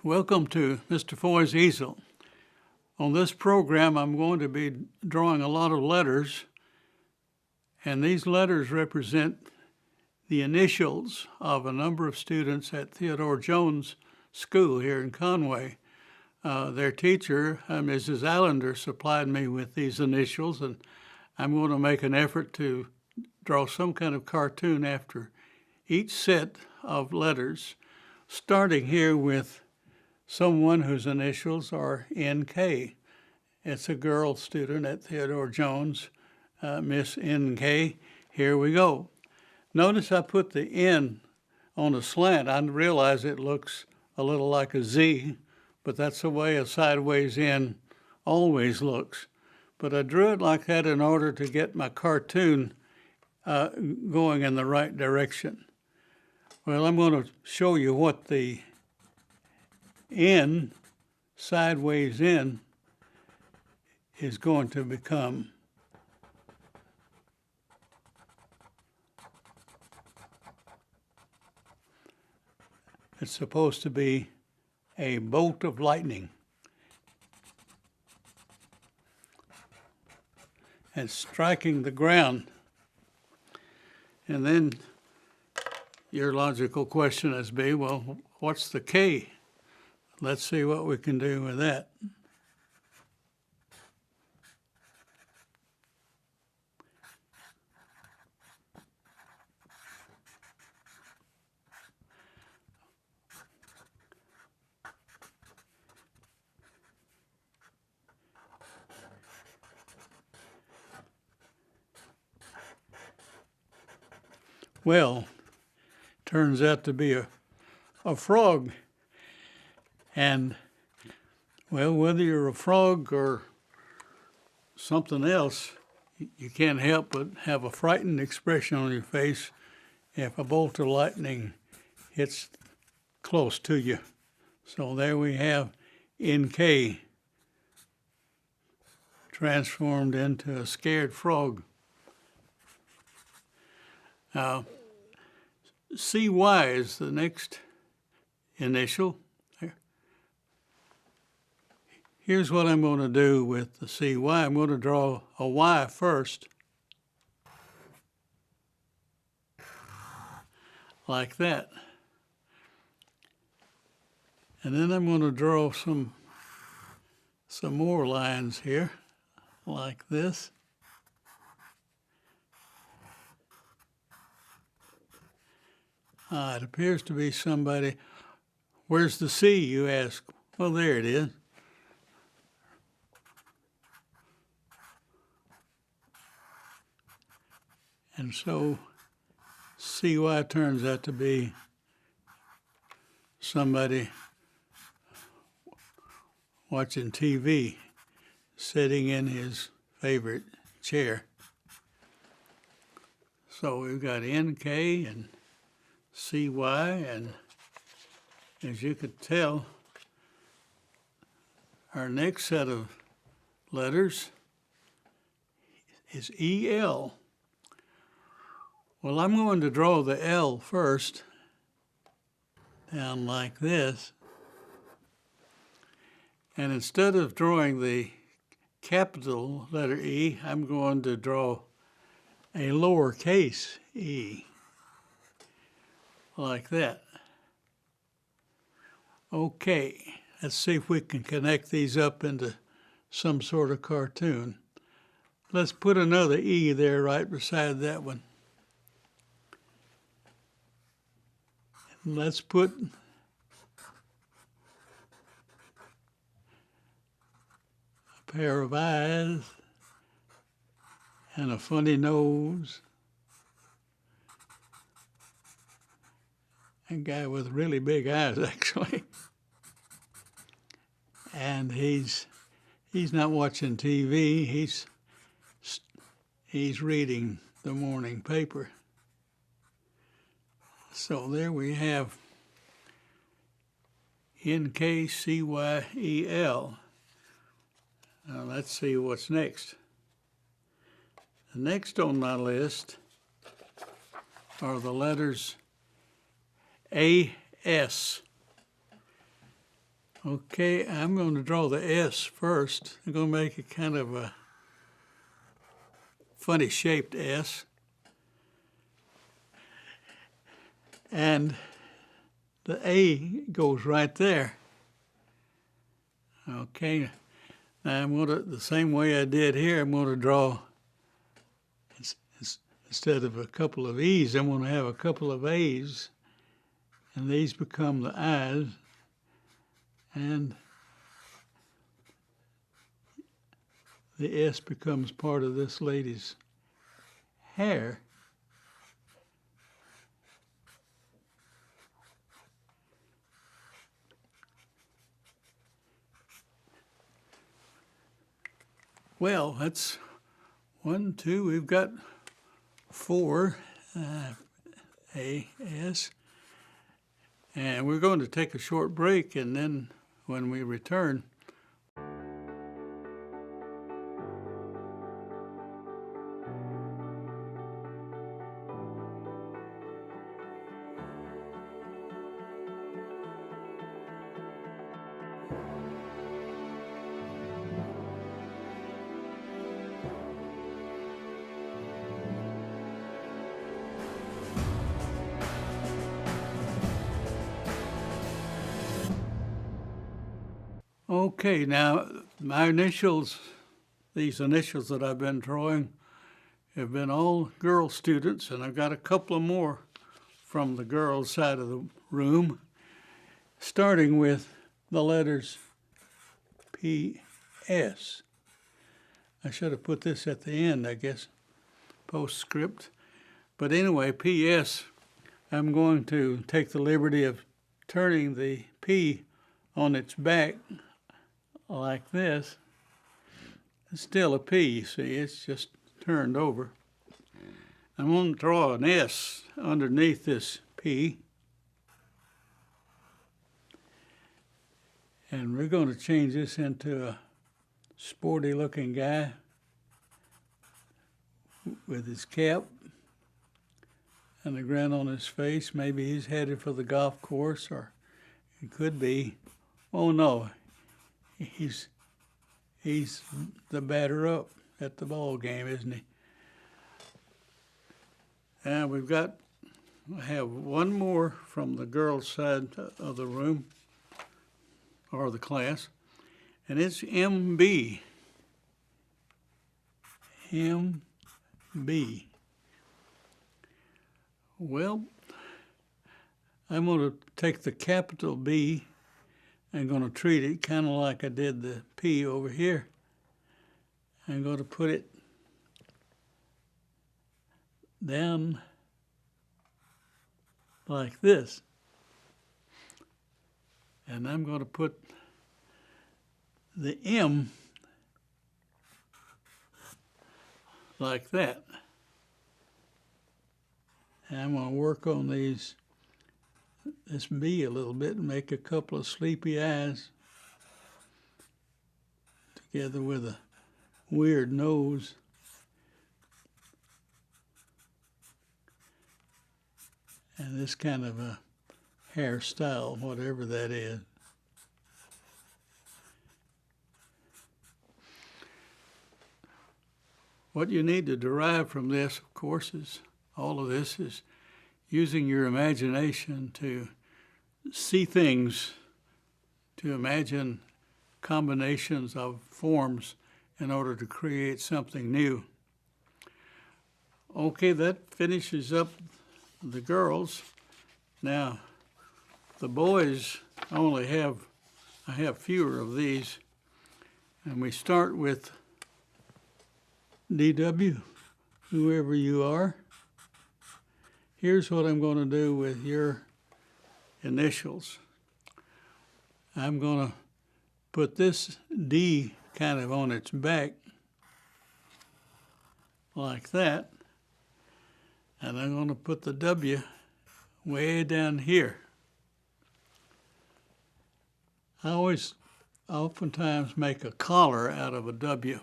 Welcome to Mr. Foy's Easel. On this program, I'm going to be drawing a lot of letters, and these letters represent the initials of a number of students at Theodore Jones School here in Conway. Their teacher, Mrs. Allender, supplied me with these initials, and I'm going to make an effort to draw some kind of cartoon after each set of letters, starting here with someone whose initials are NK. It's a girl student at Theodore Jones, Miss NK. Here we go. Notice I put the N on a slant. I realize it looks a little like a Z, but that's the way a sideways N always looks. But I drew it like that in order to get my cartoon going in the right direction. Well, I'm going to show you what the N, sideways N, is going to become. It's supposed to be a bolt of lightning. And striking the ground. And then your logical question is be, well, what's the K? Let's see what we can do with that. Well, turns out to be a frog. And, well, whether you're a frog or something else, you can't help but have a frightened expression on your face if a bolt of lightning hits close to you. So there we have NK transformed into a scared frog. CY is the next initial. Here's what I'm going to do with the CY. I'm going to draw a Y first, like that. And then I'm going to draw some more lines here, like this. It appears to be somebody. Where's the C, you ask? Well, there it is. And so CY turns out to be somebody watching TV, sitting in his favorite chair. So we've got NK and CY, and as you could tell, our next set of letters is EL. Well, I'm going to draw the L first, down like this. And instead of drawing the capital letter E, I'm going to draw a lowercase e, like that. Okay, let's see if we can connect these up into some sort of cartoon. Let's put another E there right beside that one. And let's put a pair of eyes and a funny nose. A guy with really big eyes, actually. And he's not watching TV. He's reading the morning paper. So there we have NKCYEL. Now let's see what's next. The next on my list are the letters AS. Okay, I'm going to draw the S first. I'm going to make it kind of a funny shaped S. And the A goes right there. Okay, now I'm going to, the same way I did here, I'm going to draw, instead of a couple of E's, I'm going to have a couple of A's. And these become the I's. And the S becomes part of this lady's hair. Well, that's 1, 2, we've got 4 A, S. And we're going to take a short break, and then when we return, okay, now my initials, these initials that I've been drawing have been all girl students, and I've got a couple of more from the girls' side of the room, starting with the letters P.S. I should have put this at the end, I guess, postscript. But anyway, P.S., I'm going to take the liberty of turning the P on its back like this. It's still a P, you see, it's just turned over. I'm going to draw an S underneath this P. And we're going to change this into a sporty looking guy with his cap and a grin on his face. Maybe he's headed for the golf course, or it could be, oh no, he's the batter up at the ball game, isn't he? And I have one more from the girls' side of the room, or the class, and it's MB. MB. Well, I'm going to take the capital B. I'm going to treat it kind of like I did the P over here. I'm going to put it down like this. And I'm going to put the M like that. And I'm going to work on this B a little bit and make a couple of sleepy eyes together with a weird nose. And this kind of a hairstyle, whatever that is. What you need to derive from this, of course, is all of this is using your imagination to see things, to imagine combinations of forms in order to create something new. Okay, that finishes up the girls. Now, the boys I have fewer of these, and we start with DW, whoever you are. Here's what I'm going to do with your initials. I'm going to put this D kind of on its back like that, and I'm going to put the W way down here. I oftentimes make a collar out of a W.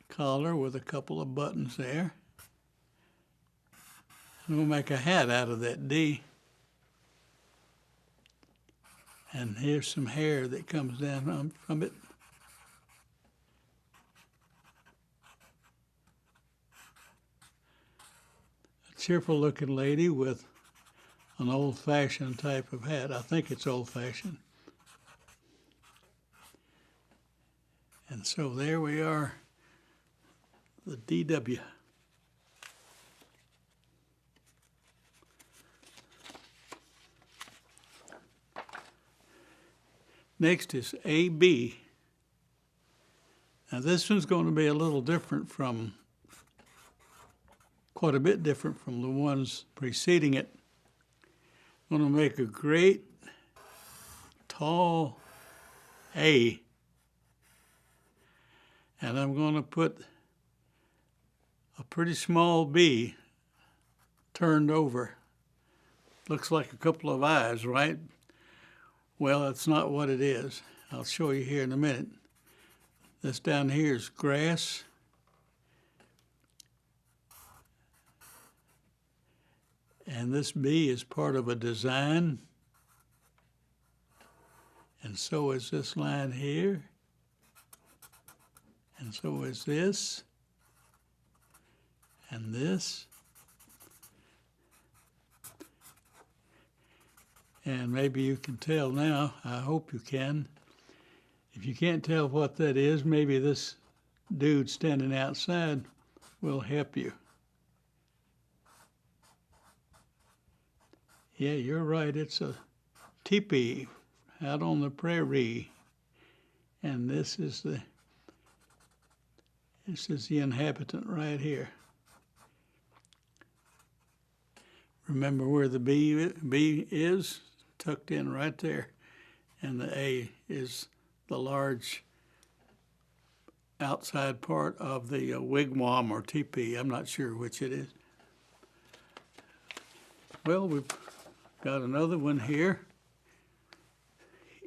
Collar with a couple of buttons there. I'm going to make a hat out of that D. And here's some hair that comes down from it. A cheerful looking lady with an old-fashioned type of hat. I think it's old-fashioned. And so there we are, the DW. Next is AB. Now this one's going to be a little different from, quite a bit different from the ones preceding it. I'm going to make a great tall A. And I'm going to put a pretty small B turned over. Looks like a couple of eyes, right? Well, that's not what it is. I'll show you here in a minute. This down here is grass. And this B is part of a design. And so is this line here. And so is this. And this. And maybe you can tell now. I hope you can. If you can't tell what that is, maybe this dude standing outside will help you. Yeah, you're right. It's a teepee out on the prairie. And this is the inhabitant right here. Remember where the B is? Tucked in right there. And the A is the large outside part of the wigwam or teepee. I'm not sure which it is. Well, we've got another one here.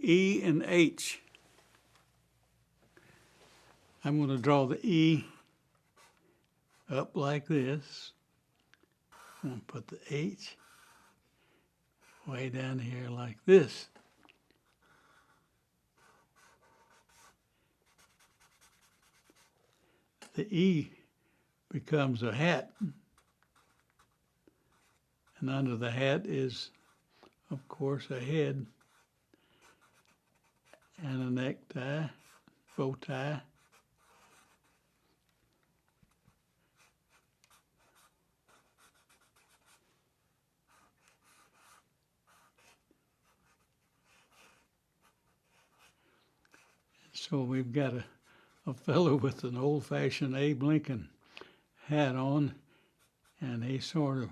E and H. I'm going to draw the E up like this. I'm going to put the H way down here like this. The E becomes a hat. And under the hat is, of course, a head and a necktie, bow tie. So we've got a fellow with an old-fashioned Abe Lincoln hat on, and he's sort of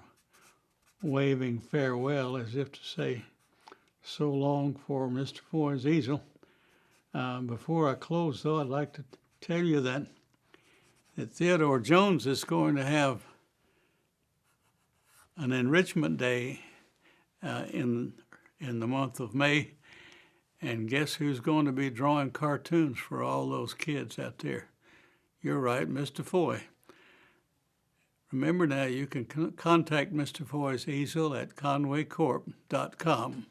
waving farewell as if to say, so long for Mr. Foy's easel. Before I close, though, I'd like to tell you that Theodore Jones is going to have an enrichment day in the month of May. And guess who's going to be drawing cartoons for all those kids out there? You're right, Mr. Foy. Remember now, you can contact Mr. Foy's easel at conwaycorp.com.